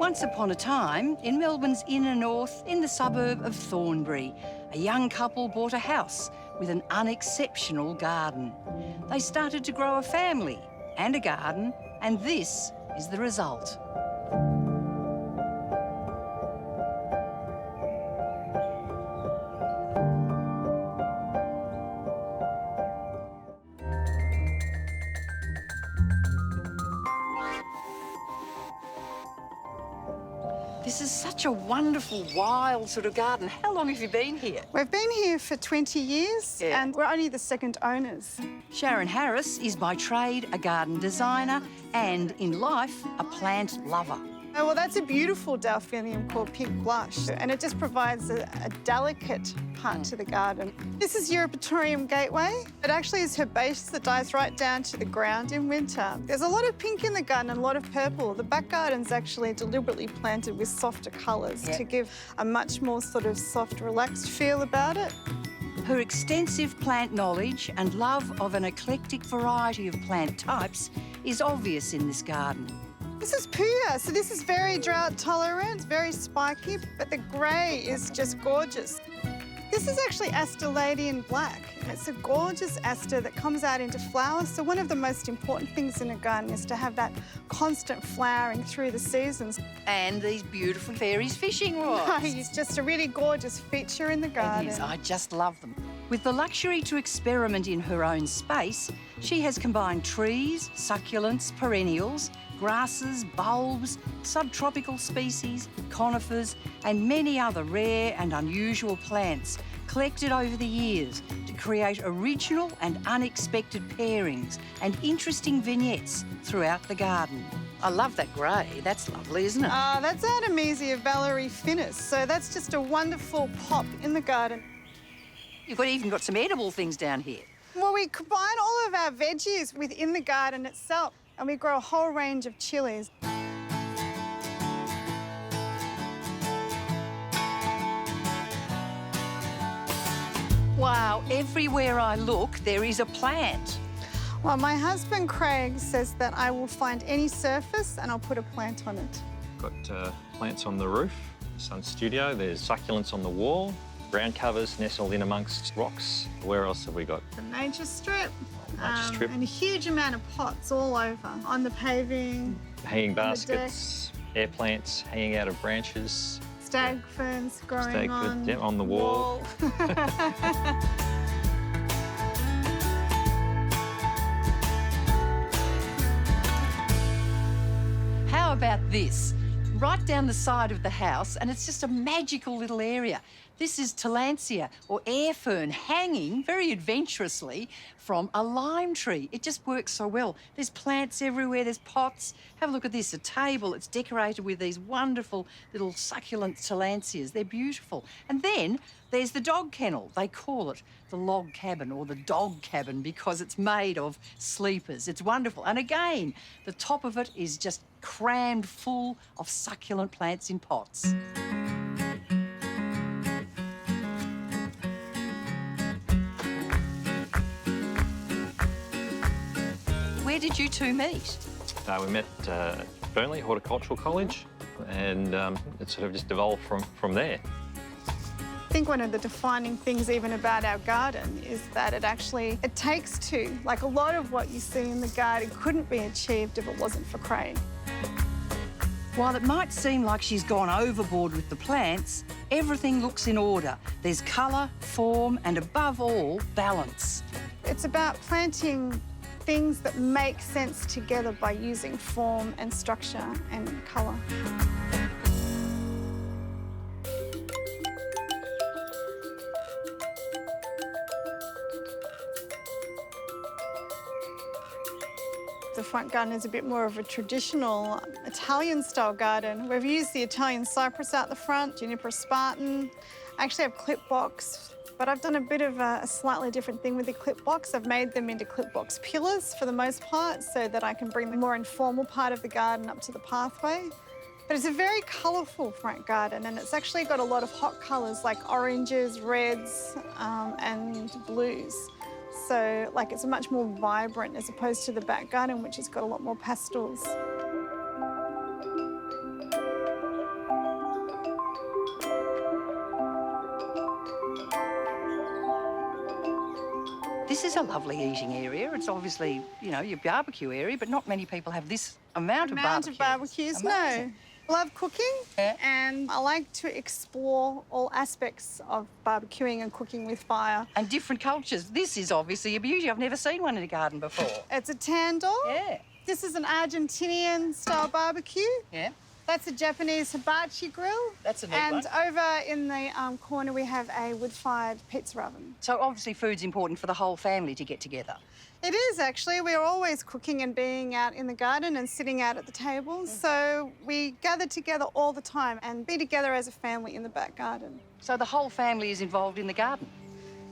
Once upon a time, in Melbourne's inner north, in the suburb of Thornbury, a young couple bought a house with an unexceptional garden. They started to grow a family and a garden, and this is the result. This is such a wonderful, wild sort of garden. How long have you been here? We've been here for 20 years, and we're only the second owners. Sharon Harris is by trade a garden designer and, in life, a plant lover. Oh, well, that's a beautiful delphinium called pink blush, and it just provides a delicate part to the garden. This is Europatorium gateway. It actually is herbaceous that dives right down to the ground in winter. There's a lot of pink in the garden and a lot of purple. The back garden's actually deliberately planted with softer colours to give a much more sort of soft, relaxed feel about it. Her extensive plant knowledge and love of an eclectic variety of plant types is obvious in this garden. This is puya, so this is very drought tolerant, very spiky, but the grey is just gorgeous. This is actually Astraladian black. It's a gorgeous aster that comes out into flower, so one of the most important things in a garden is to have that constant flowering through the seasons. And these beautiful fairies fishing rods. It's just a really gorgeous feature in the garden. It is, I just love them. With the luxury to experiment in her own space, she has combined trees, succulents, perennials, grasses, bulbs, subtropical species, conifers, and many other rare and unusual plants collected over the years to create original and unexpected pairings and interesting vignettes throughout the garden. I love that grey. That's lovely, isn't it? That's Artemisia valerii finis, so that's just a wonderful pop in the garden. You've even got some edible things down here. Well, we combine all of our veggies within the garden itself, and we grow a whole range of chilies. Wow, everywhere I look, there is a plant. Well, my husband Craig says that I will find any surface and I'll put a plant on it. Got plants on the roof, Sun Studio. There's succulents on the wall, ground covers nestled in amongst rocks. Where else have we got? The nature strip. Nature strip. And a huge amount of pots all over, on the paving, hanging baskets, air plants hanging out of branches. Stag ferns growing on the wall. How about this? Right down the side of the house, and it's just a magical little area. This is Tillandsia, or air fern, hanging very adventurously from a lime tree. It just works so well. There's plants everywhere, there's pots. Have a look at this, a table. It's decorated with these wonderful little succulent Tillandsias. They're beautiful. And then there's the dog kennel. They call it the log cabin or the dog cabin because it's made of sleepers. It's wonderful. And again, the top of it is just crammed full of succulent plants in pots. Where did you two meet? We met at Burnley Horticultural College, and it sort of just devolved from there. I think one of the defining things even about our garden is that it takes two. Like a lot of what you see in the garden couldn't be achieved if it wasn't for Craig. While it might seem like she's gone overboard with the plants, everything looks in order. There's colour, form, and above all, balance. It's about planting things that make sense together by using form and structure and colour. The front garden is a bit more of a traditional Italian-style garden. We've used the Italian cypress out the front, Juniper Spartan. I actually have clip box, but I've done a bit of a slightly different thing with the clip box. I've made them into clip box pillars for the most part so that I can bring the more informal part of the garden up to the pathway. But it's a very colourful front garden, and it's actually got a lot of hot colours like oranges, reds, and blues. So, like, it's much more vibrant as opposed to the back garden, which has got a lot more pastels. This is a lovely eating area. It's obviously, you know, your barbecue area, but not many people have this amount of barbecues. No. Amazing. I love cooking, Yeah. and I like to explore all aspects of barbecuing and cooking with fire. And different cultures. This is obviously a beauty. I've never seen one in a garden before. It's a tandoor. Yeah. This is an Argentinian-style barbecue. Yeah. That's a Japanese hibachi grill. That's a neat And one. over in the corner, we have a wood-fired pizza oven. So obviously food's important for the whole family to get together. It is, actually. We're always cooking and being out in the garden and sitting out at the tables. So we gather together all the time and be together as a family in the back garden. So the whole family is involved in the garden.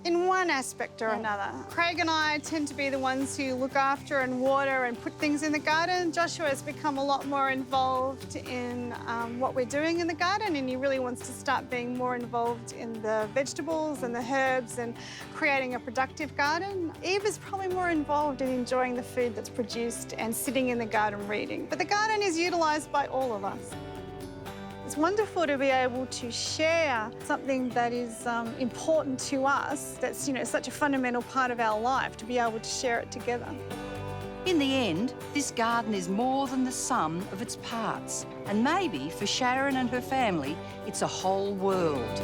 In one aspect or another. Craig and I tend to be the ones who look after and water and put things in the garden. Joshua has become a lot more involved in what we're doing in the garden, and he really wants to start being more involved in the vegetables and the herbs and creating a productive garden. Eva's probably more involved in enjoying the food that's produced and sitting in the garden reading. But the garden is utilised by all of us. It's wonderful to be able to share something that is important to us, that's, you know, such a fundamental part of our life, to be able to share it together. In the end, this garden is more than the sum of its parts. And maybe for Sharon and her family, it's a whole world.